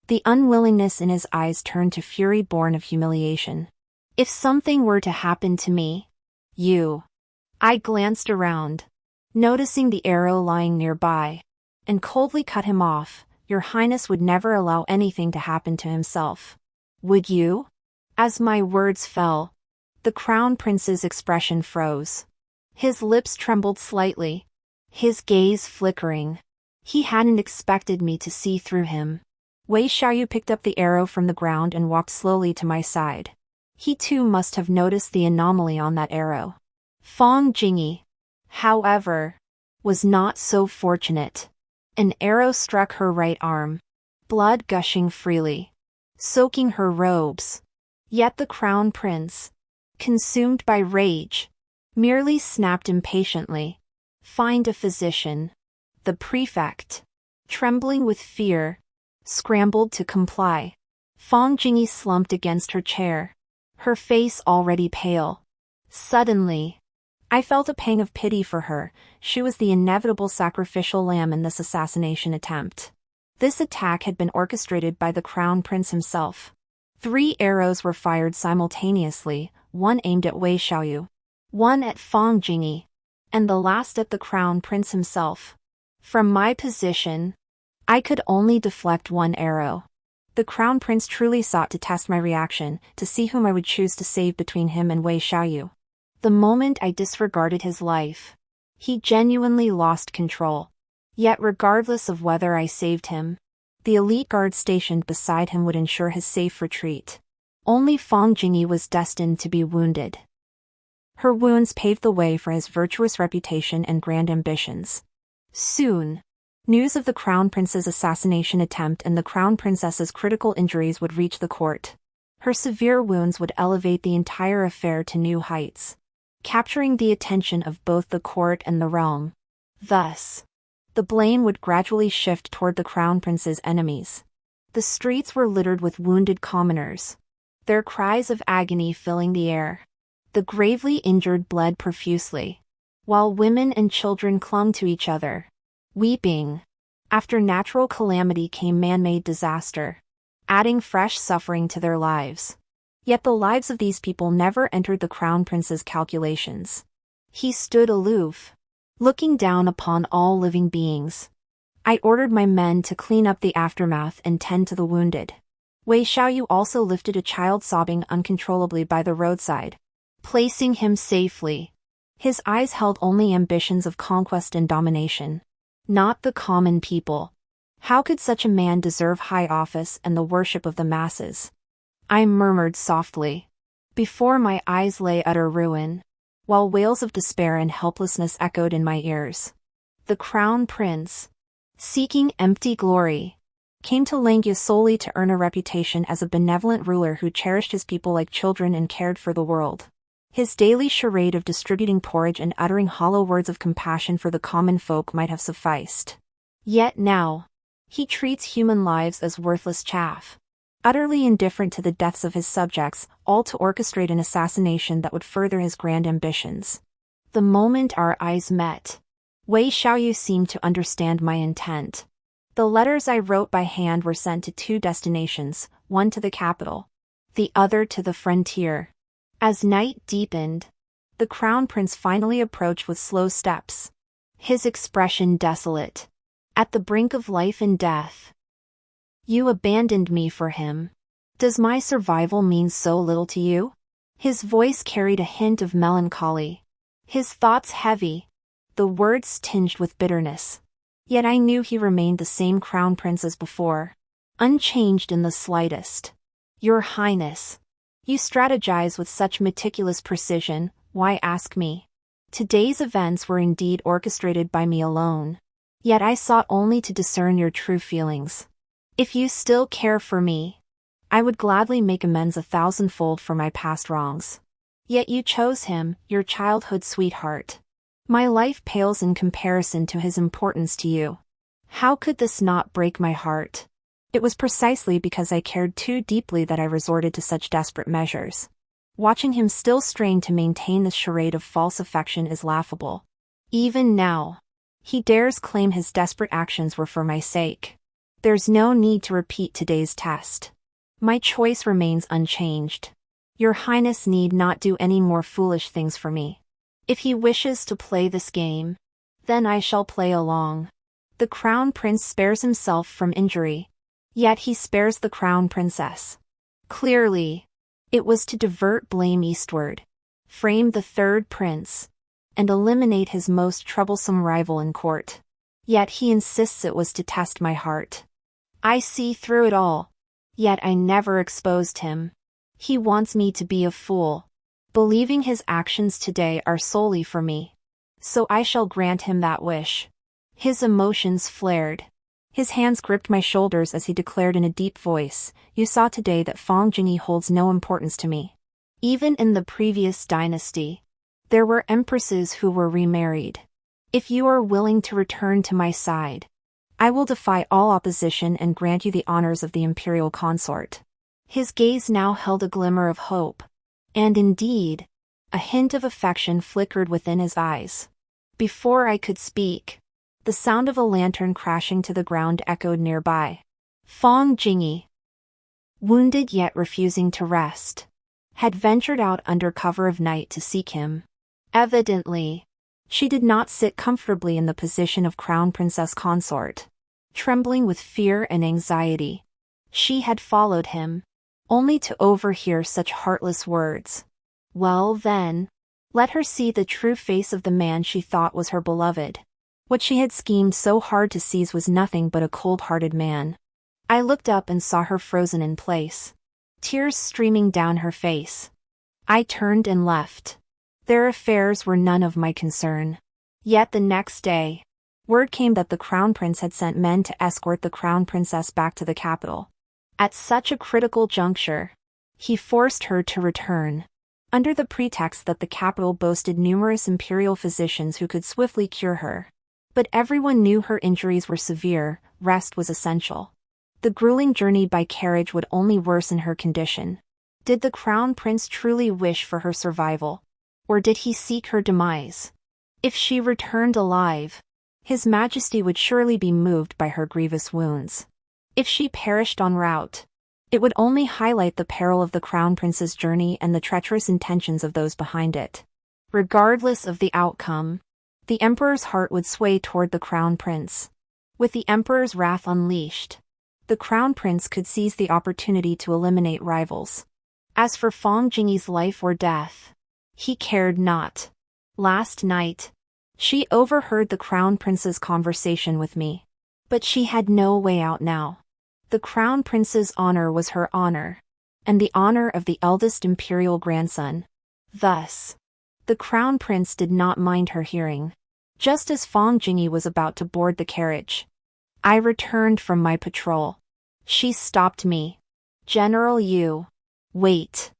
The unwillingness in his eyes turned to fury born of humiliation. If something were to happen to me, you. I glanced around, noticing the arrow lying nearby, and coldly cut him off. Your Highness would never allow anything to happen to himself. Would you? As my words fell, the crown prince's expression froze. His lips trembled slightly, his gaze flickering. He hadn't expected me to see through him. Wei Xiaoyu picked up the arrow from the ground and walked slowly to my side. He too must have noticed the anomaly on that arrow. Fang Jingyi, however, was not so fortunate. An arrow struck her right arm, blood gushing freely, soaking her robes. Yet the crown prince, consumed by rage, merely snapped impatiently. Find a physician. The prefect, trembling with fear, scrambled to comply. Fang Jingyi slumped against her chair, her face already pale. Suddenly, I felt a pang of pity for her. She was the inevitable sacrificial lamb in this assassination attempt. This attack had been orchestrated by the crown prince himself. 3 arrows were fired simultaneously, one aimed at Wei Xiaoyu, one at Fang Jingyi, and the last at the crown prince himself. From my position, I could only deflect one arrow. The crown prince truly sought to test my reaction, to see whom I would choose to save between him and Wei Xiaoyu. The moment I disregarded his life, he genuinely lost control. Yet regardless of whether I saved him, the elite guard stationed beside him would ensure his safe retreat. Only Fang Jingyi was destined to be wounded. Her wounds paved the way for his virtuous reputation and grand ambitions. Soon, news of the crown prince's assassination attempt and the crown princess's critical injuries would reach the court. Her severe wounds would elevate the entire affair to new heights, capturing the attention of both the court and the realm. Thus, the blame would gradually shift toward the crown prince's enemies. The streets were littered with wounded commoners, their cries of agony filling the air. The gravely injured bled profusely, while women and children clung to each other, weeping. After natural calamity came man-made disaster, adding fresh suffering to their lives. Yet the lives of these people never entered the crown prince's calculations. He stood aloof, looking down upon all living beings. I ordered my men to clean up the aftermath and tend to the wounded. Wei Xiaoyu also lifted a child sobbing uncontrollably by the roadside, placing him safely. His eyes held only ambitions of conquest and domination, not the common people. How could such a man deserve high office and the worship of the masses? I murmured softly. Before my eyes lay utter ruin, while wails of despair and helplessness echoed in my ears. The crown prince, seeking empty glory, came to Langya solely to earn a reputation as a benevolent ruler who cherished his people like children and cared for the world. His daily charade of distributing porridge and uttering hollow words of compassion for the common folk might have sufficed. Yet now, he treats human lives as worthless chaff, utterly indifferent to the deaths of his subjects, all to orchestrate an assassination that would further his grand ambitions. The moment our eyes met, Wei Xiaoyu seemed to understand my intent. The letters I wrote by hand were sent to 2 destinations, one to the capital, the other to the frontier. As night deepened, the crown prince finally approached with slow steps, his expression desolate, at the brink of life and death. You abandoned me for him. Does my survival mean so little to you? His voice carried a hint of melancholy, his thoughts heavy, the words tinged with bitterness. Yet I knew he remained the same crown prince as before, unchanged in the slightest. Your Highness, you strategize with such meticulous precision, why ask me? Today's events were indeed orchestrated by me alone. Yet I sought only to discern your true feelings. If you still care for me, I would gladly make amends 1,000-fold for my past wrongs. Yet you chose him, your childhood sweetheart. My life pales in comparison to his importance to you. How could this not break my heart? It was precisely because I cared too deeply that I resorted to such desperate measures. Watching him still strain to maintain this charade of false affection is laughable. Even now, he dares claim his desperate actions were for my sake. There's no need to repeat today's test. My choice remains unchanged. Your Highness need not do any more foolish things for me. If he wishes to play this game, then I shall play along. The Crown Prince spares himself from injury, yet he spares the Crown Princess. Clearly, it was to divert blame eastward, frame the third prince, and eliminate his most troublesome rival in court. Yet he insists it was to test my heart. I see through it all, yet I never exposed him. He wants me to be a fool, believing his actions today are solely for me. So I shall grant him that wish. His emotions flared. His hands gripped my shoulders as he declared in a deep voice, "You saw today that Fong Jingyi holds no importance to me. Even in the previous dynasty, there were empresses who were remarried. If you are willing to return to my side, I will defy all opposition and grant you the honors of the imperial consort." His gaze now held a glimmer of hope, and indeed, a hint of affection flickered within his eyes. Before I could speak, the sound of a lantern crashing to the ground echoed nearby. Fong Jingyi, wounded yet refusing to rest, had ventured out under cover of night to seek him. Evidently, she did not sit comfortably in the position of Crown Princess consort. Trembling with fear and anxiety, she had followed him, only to overhear such heartless words. Well then, let her see the true face of the man she thought was her beloved. What she had schemed so hard to seize was nothing but a cold-hearted man. I looked up and saw her frozen in place, tears streaming down her face. I turned and left. Their affairs were none of my concern. Yet the next day, word came that the Crown Prince had sent men to escort the Crown Princess back to the capital. At such a critical juncture, he forced her to return, under the pretext that the capital boasted numerous imperial physicians who could swiftly cure her. But everyone knew her injuries were severe, rest was essential. The grueling journey by carriage would only worsen her condition. Did the Crown Prince truly wish for her survival, or did he seek her demise? If she returned alive, His Majesty would surely be moved by her grievous wounds. If she perished en route, it would only highlight the peril of the Crown Prince's journey and the treacherous intentions of those behind it. Regardless of the outcome, the Emperor's heart would sway toward the Crown Prince. With the Emperor's wrath unleashed, the Crown Prince could seize the opportunity to eliminate rivals. As for Fong Jingyi's life or death, he cared not. Last night, she overheard the Crown Prince's conversation with me. But she had no way out now. The Crown Prince's honor was her honor, and the honor of the eldest imperial grandson. Thus, the Crown Prince did not mind her hearing. Just as Fong Jingyi was about to board the carriage, I returned from my patrol. She stopped me. "General Yu, wait."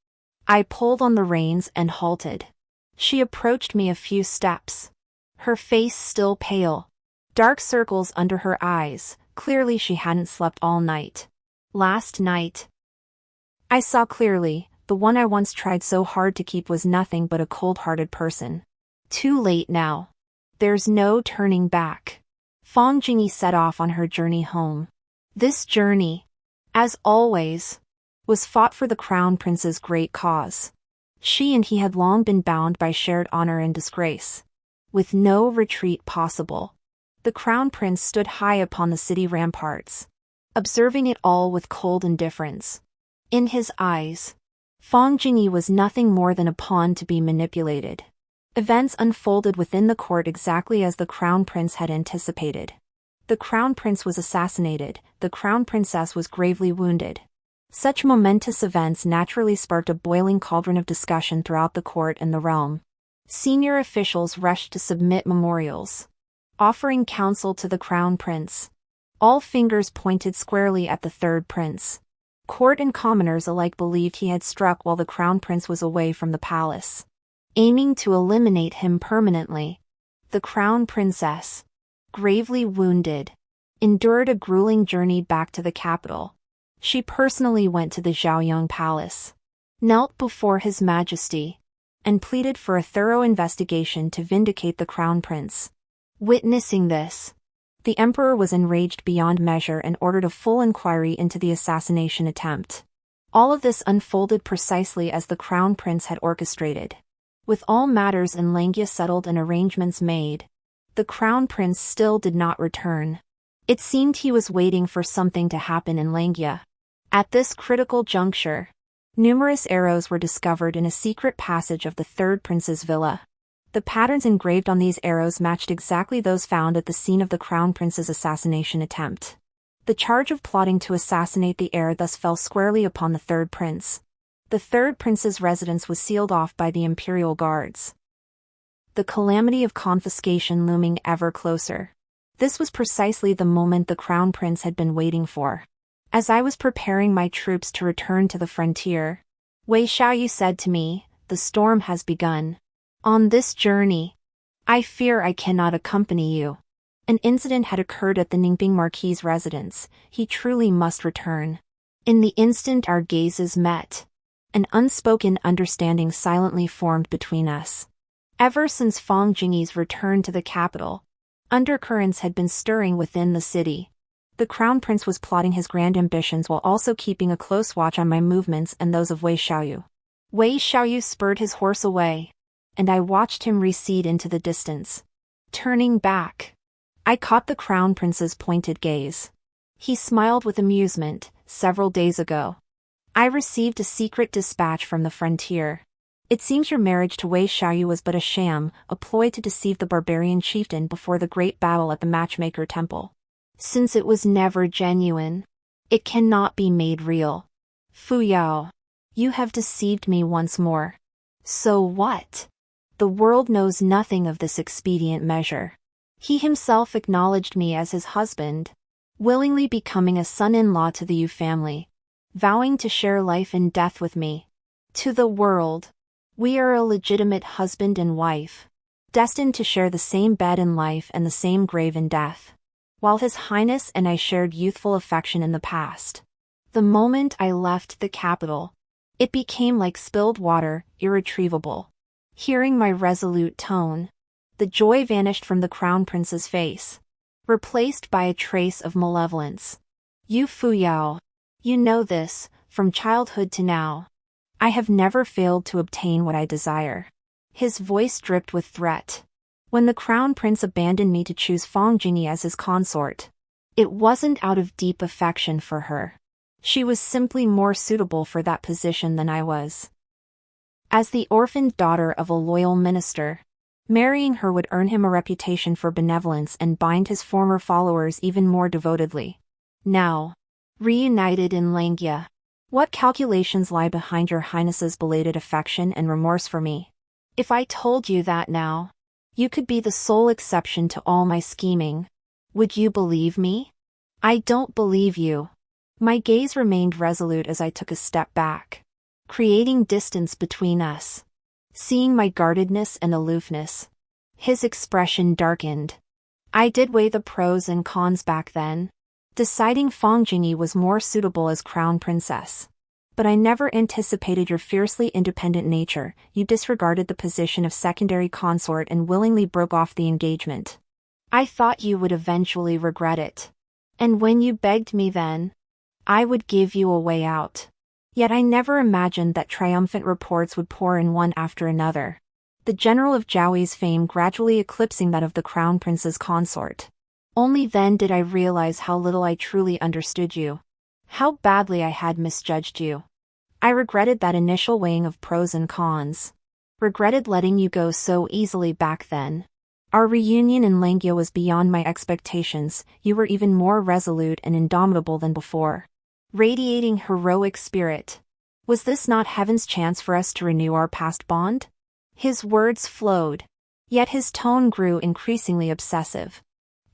I pulled on the reins and halted. She approached me a few steps, her face still pale, dark circles under her eyes. Clearly she hadn't slept all night. Last night, I saw clearly, the one I once tried so hard to keep was nothing but a cold-hearted person. Too late now. There's no turning back. Fong Jingyi set off on her journey home. This journey, as always, was fought for the Crown Prince's great cause. She and he had long been bound by shared honor and disgrace. With no retreat possible, the Crown Prince stood high upon the city ramparts, observing it all with cold indifference. In his eyes, Fong Jingyi was nothing more than a pawn to be manipulated. Events unfolded within the court exactly as the Crown Prince had anticipated. The Crown Prince was assassinated, the Crown Princess was gravely wounded. Such momentous events naturally sparked a boiling cauldron of discussion throughout the court and the realm. Senior officials rushed to submit memorials, offering counsel to the Crown Prince. All fingers pointed squarely at the third prince. Court and commoners alike believed he had struck while the crown prince was away from the palace, aiming to eliminate him permanently. The crown princess, gravely wounded, endured a grueling journey back to the capital. She personally went to the Zhaoyong palace, knelt before His Majesty, and pleaded for a thorough investigation to vindicate the crown prince. Witnessing this, the emperor was enraged beyond measure and ordered a full inquiry into the assassination attempt. All of this unfolded precisely as the crown prince had orchestrated. With all matters in Langia settled and arrangements made, the crown prince still did not return. It seemed he was waiting for something to happen in Langia. At this critical juncture, numerous arrows were discovered in a secret passage of the third prince's villa. The patterns engraved on these arrows matched exactly those found at the scene of the crown prince's assassination attempt. The charge of plotting to assassinate the heir thus fell squarely upon the third prince. The third prince's residence was sealed off by the imperial guards, the calamity of confiscation looming ever closer. This was precisely the moment the crown prince had been waiting for. As I was preparing my troops to return to the frontier, Wei Xiaoyu said to me, "The storm has begun. On this journey, I fear I cannot accompany you." An incident had occurred at the Ningping Marquis's residence. He truly must return. In the instant our gazes met, an unspoken understanding silently formed between us. Ever since Fang Jingyi's return to the capital, undercurrents had been stirring within the city. The crown prince was plotting his grand ambitions while also keeping a close watch on my movements and those of Wei Xiaoyu. Wei Xiaoyu spurred his horse away, and I watched him recede into the distance. Turning back, I caught the crown prince's pointed gaze. He smiled with amusement. "Several days ago, I received a secret dispatch from the frontier. It seems your marriage to Wei Xiaoyu was but a sham, a ploy to deceive the barbarian chieftain before the great battle at the Matchmaker Temple. Since it was never genuine, it cannot be made real. Fu Yao, you have deceived me once more. So what? The world knows nothing of this expedient measure." He himself acknowledged me as his husband, willingly becoming a son-in-law to the Yu family, vowing to share life and death with me. To the world, we are a legitimate husband and wife, destined to share the same bed in life and the same grave in death. While His Highness and I shared youthful affection in the past, the moment I left the capital, it became like spilled water, irretrievable. Hearing my resolute tone, the joy vanished from the crown prince's face, replaced by a trace of malevolence. "You Fu Yao, you know this, from childhood to now, I have never failed to obtain what I desire." His voice dripped with threat. When the crown prince abandoned me to choose Fang Jingyi as his consort, it wasn't out of deep affection for her. She was simply more suitable for that position than I was. As the orphaned daughter of a loyal minister, marrying her would earn him a reputation for benevolence and bind his former followers even more devotedly. Now, reunited in Langia, what calculations lie behind your highness's belated affection and remorse for me? If I told you that now, you could be the sole exception to all my scheming, would you believe me? I don't believe you. My gaze remained resolute as I took a step back, creating distance between us. Seeing my guardedness and aloofness, his expression darkened. I did weigh the pros and cons back then, deciding Fang Jingyi was more suitable as crown princess. But I never anticipated your fiercely independent nature. You disregarded the position of secondary consort and willingly broke off the engagement. I thought you would eventually regret it. And when you begged me then, I would give you a way out. Yet I never imagined that triumphant reports would pour in one after another, the general of Zhaoyi's fame gradually eclipsing that of the crown prince's consort. Only then did I realize how little I truly understood you, how badly I had misjudged you. I regretted that initial weighing of pros and cons, regretted letting you go so easily back then. Our reunion in Langia was beyond my expectations. You were even more resolute and indomitable than before, radiating heroic spirit. Was this not heaven's chance for us to renew our past bond? His words flowed, yet his tone grew increasingly obsessive.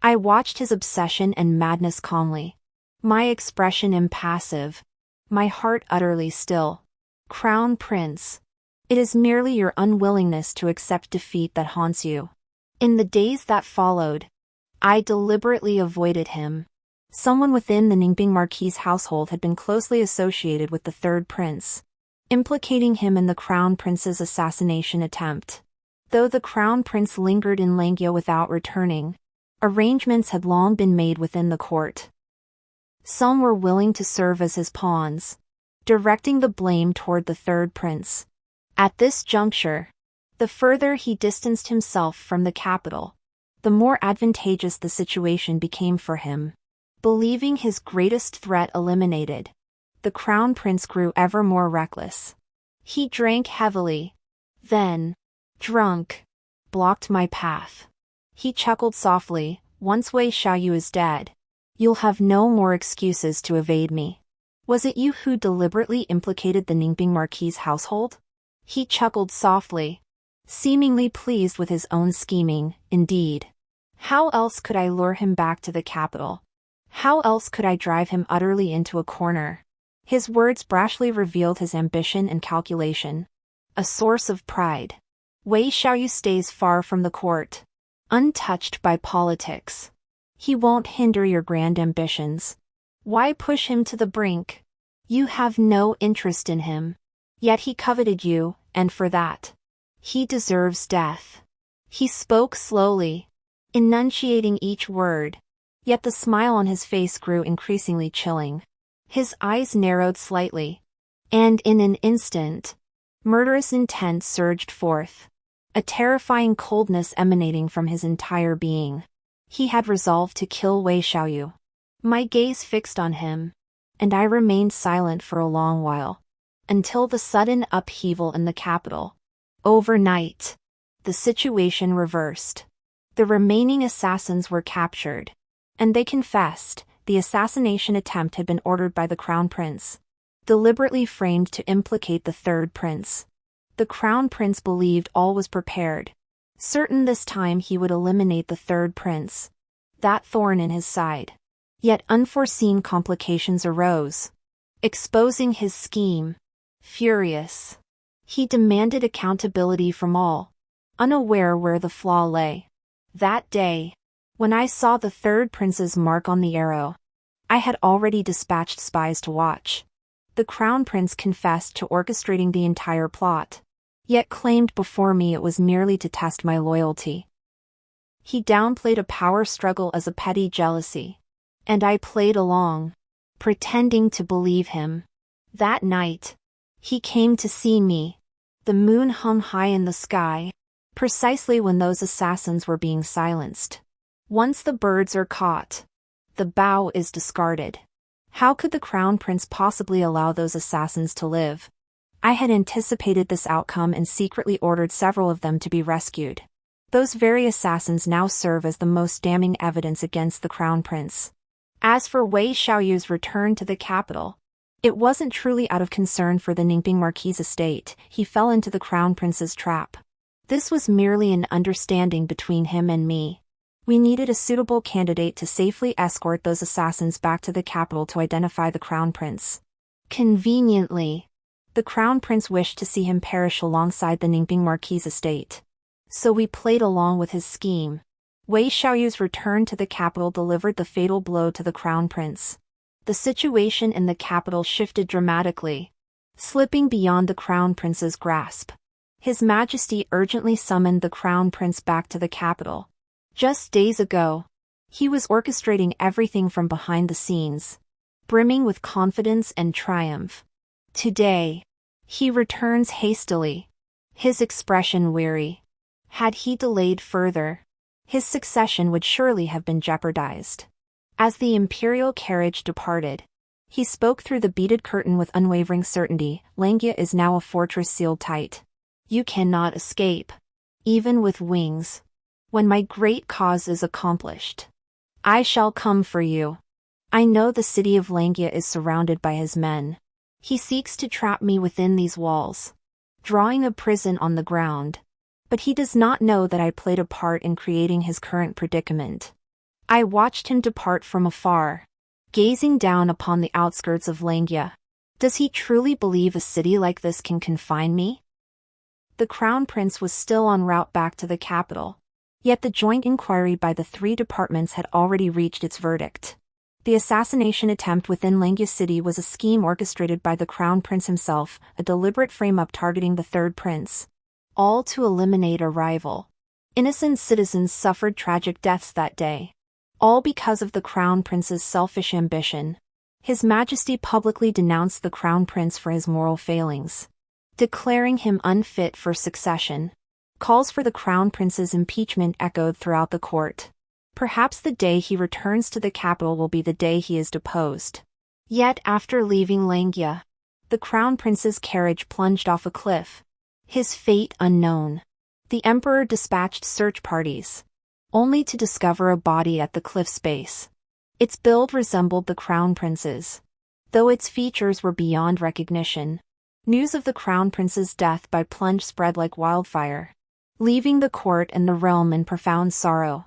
I watched his obsession and madness calmly, my expression impassive. my heart utterly still. Crown Prince. It is merely your unwillingness to accept defeat that haunts you. In the days that followed, I deliberately avoided him. Someone within the Ningping Marquis' household had been closely associated with the third prince, implicating him in the Crown Prince's assassination attempt. Though the Crown Prince lingered in Langya without returning, arrangements had long been made within the court. Some were willing to serve as his pawns, directing the blame toward the third prince. At this juncture, the further he distanced himself from the capital, the more advantageous the situation became for him. Believing his greatest threat eliminated, the Crown Prince grew ever more reckless. He drank heavily, then, drunk, blocked my path. He chuckled softly, "Once Wei Xiaoyu is dead, you'll have no more excuses to evade me. Was it you who deliberately implicated the Ningping Marquis' household?" He chuckled softly, seemingly pleased with his own scheming. Indeed. How else could I lure him back to the capital? How else could I drive him utterly into a corner? His words brashly revealed his ambition and calculation. A source of pride. Wei Xiaoyu stays far from the court, untouched by politics. He won't hinder your grand ambitions. Why push him to the brink? You have no interest in him. Yet he coveted you, and for that, he deserves death. He spoke slowly, enunciating each word, yet the smile on his face grew increasingly chilling. His eyes narrowed slightly, and in an instant, murderous intent surged forth, a terrifying coldness emanating from his entire being. He had resolved to kill Wei Xiaoyu. My gaze fixed on him, and I remained silent for a long while, until the sudden upheaval in the capital. Overnight, the situation reversed. The remaining assassins were captured, and they confessed the assassination attempt had been ordered by the Crown Prince, deliberately framed to implicate the third prince. The Crown Prince believed all was prepared, certain this time he would eliminate the third prince, that thorn in his side. Yet unforeseen complications arose, exposing his scheme. Furious, he demanded accountability from all, unaware where the flaw lay. That day, when I saw the third prince's mark on the arrow, I had already dispatched spies to watch. The Crown Prince confessed to orchestrating the entire plot, yet claimed before me it was merely to test my loyalty. He downplayed a power struggle as a petty jealousy, and I played along, pretending to believe him. That night, he came to see me. The moon hung high in the sky, precisely when those assassins were being silenced. Once the birds are caught, the bow is discarded. How could the Crown Prince possibly allow those assassins to live? I had anticipated this outcome and secretly ordered several of them to be rescued. Those very assassins now serve as the most damning evidence against the Crown Prince. As for Wei Xiaoyu's return to the capital, it wasn't truly out of concern for the Ningping Marquis' estate. He fell into the Crown Prince's trap. This was merely an understanding between him and me. We needed a suitable candidate to safely escort those assassins back to the capital to identify the Crown Prince. Conveniently, the Crown Prince wished to see him perish alongside the Ningping Marquis' estate. So we played along with his scheme. Wei Xiaoyu's return to the capital delivered the fatal blow to the Crown Prince. The situation in the capital shifted dramatically, slipping beyond the Crown Prince's grasp. His Majesty urgently summoned the Crown Prince back to the capital. Just days ago, he was orchestrating everything from behind the scenes, brimming with confidence and triumph. Today, he returns hastily, his expression weary. Had he delayed further, his succession would surely have been jeopardized. As the imperial carriage departed, he spoke through the beaded curtain with unwavering certainty. Langya is now a fortress sealed tight. You cannot escape, even with wings. When my great cause is accomplished, I shall come for you. I know the city of Langya is surrounded by his men. He seeks to trap me within these walls, drawing a prison on the ground. But he does not know that I played a part in creating his current predicament. I watched him depart from afar, gazing down upon the outskirts of Langya. Does he truly believe a city like this can confine me? The crown prince was still en route back to the capital. Yet the joint inquiry by the three departments had already reached its verdict. The assassination attempt within Langya City was a scheme orchestrated by the crown prince himself, a deliberate frame-up targeting the third prince. All to eliminate a rival. Innocent citizens suffered tragic deaths that day. All because of the crown prince's selfish ambition. His Majesty publicly denounced the crown prince for his moral failings, declaring him unfit for succession. Calls for the crown prince's impeachment echoed throughout the court. Perhaps the day he returns to the capital will be the day he is deposed. Yet after leaving Langya, the crown prince's carriage plunged off a cliff. His fate unknown. The emperor dispatched search parties, only to discover a body at the cliff's base. Its build resembled the crown prince's, though its features were beyond recognition. News of the crown prince's death by plunge spread like wildfire, leaving the court and the realm in profound sorrow.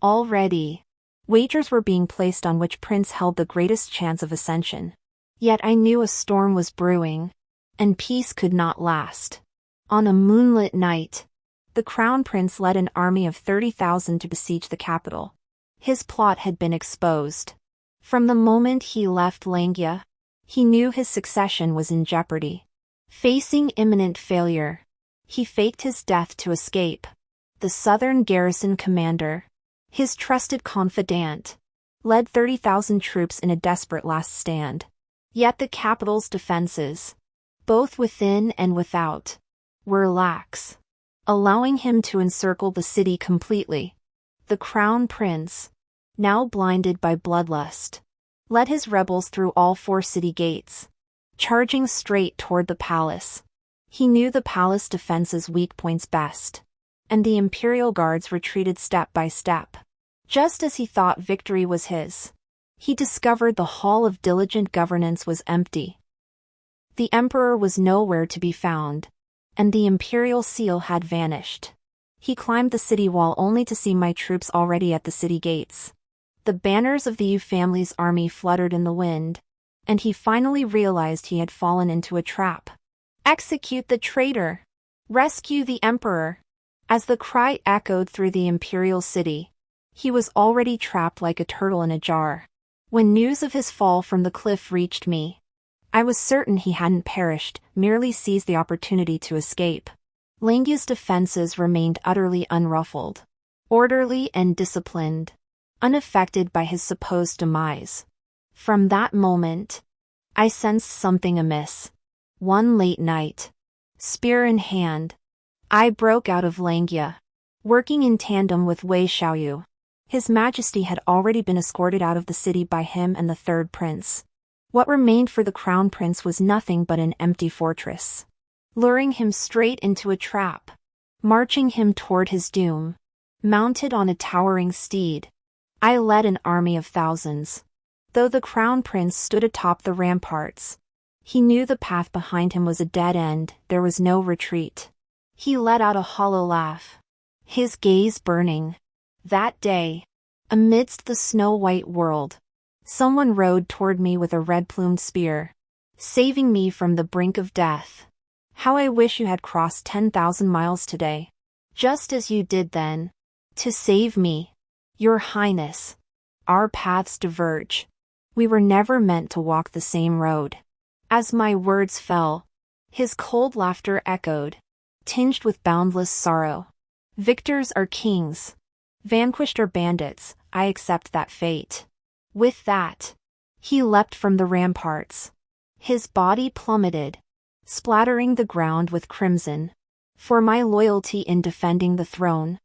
Already, wagers were being placed on which prince held the greatest chance of ascension. Yet I knew a storm was brewing, and peace could not last. On a moonlit night, the crown prince led an army of 30,000 to besiege the capital. His plot had been exposed. From the moment he left Langya, he knew his succession was in jeopardy. Facing imminent failure, he faked his death to escape. The southern garrison commander, his trusted confidant, led 30,000 troops in a desperate last stand. Yet the capital's defenses, both within and without, were lax, allowing him to encircle the city completely. The crown prince, now blinded by bloodlust, led his rebels through all 4 city gates, charging straight toward the palace. He knew the palace defense's weak points best, and the imperial guards retreated step by step. Just as he thought victory was his, he discovered the hall of diligent governance was empty. The emperor was nowhere to be found, and the imperial seal had vanished. He climbed the city wall only to see my troops already at the city gates. The banners of the Yu family's army fluttered in the wind, and he finally realized he had fallen into a trap. Execute the traitor! Rescue the emperor! As the cry echoed through the imperial city, he was already trapped like a turtle in a jar. When news of his fall from the cliff reached me, I was certain he hadn't perished, merely seized the opportunity to escape. Langya's defenses remained utterly unruffled, orderly and disciplined, unaffected by his supposed demise. From that moment, I sensed something amiss. One late night, spear in hand, I broke out of Langya, working in tandem with Wei Xiaoyu. His Majesty had already been escorted out of the city by him and the third prince. What remained for the crown prince was nothing but an empty fortress, luring him straight into a trap, marching him toward his doom. Mounted on a towering steed, I led an army of thousands. Though the crown prince stood atop the ramparts, he knew the path behind him was a dead end, there was no retreat. He let out a hollow laugh, his gaze burning. That day, amidst the snow-white world, someone rode toward me with a red-plumed spear, saving me from the brink of death. How I wish you had crossed 10,000 miles today, just as you did then, to save me. Your Highness, our paths diverge. We were never meant to walk the same road. As my words fell, his cold laughter echoed, tinged with boundless sorrow. Victors are kings. Vanquished are bandits, I accept that fate. With that, he leapt from the ramparts. His body plummeted, splattering the ground with crimson. For my loyalty in defending the throne,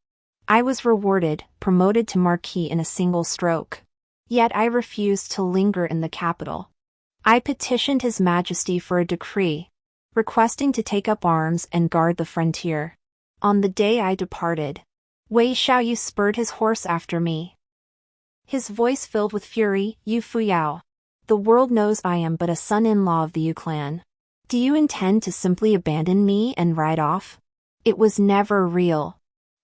I was rewarded, promoted to Marquis in a single stroke. Yet I refused to linger in the capital. I petitioned His Majesty for a decree, requesting to take up arms and guard the frontier. On the day I departed, Wei Xiaoyu spurred his horse after me. His voice filled with fury, "Yu Fuyao. The world knows I am but a son-in-law of the Yu clan. Do you intend to simply abandon me and ride off?" "It was never real,"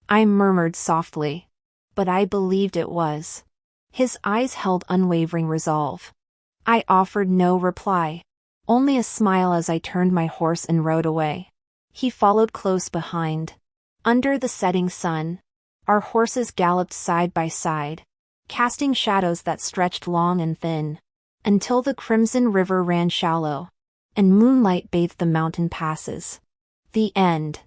I murmured softly. But I believed it was. His eyes held unwavering resolve. I offered no reply. Only a smile as I turned my horse and rode away. He followed close behind. Under the setting sun, our horses galloped side by side, casting shadows that stretched long and thin, until the crimson river ran shallow, and moonlight bathed the mountain passes. The end.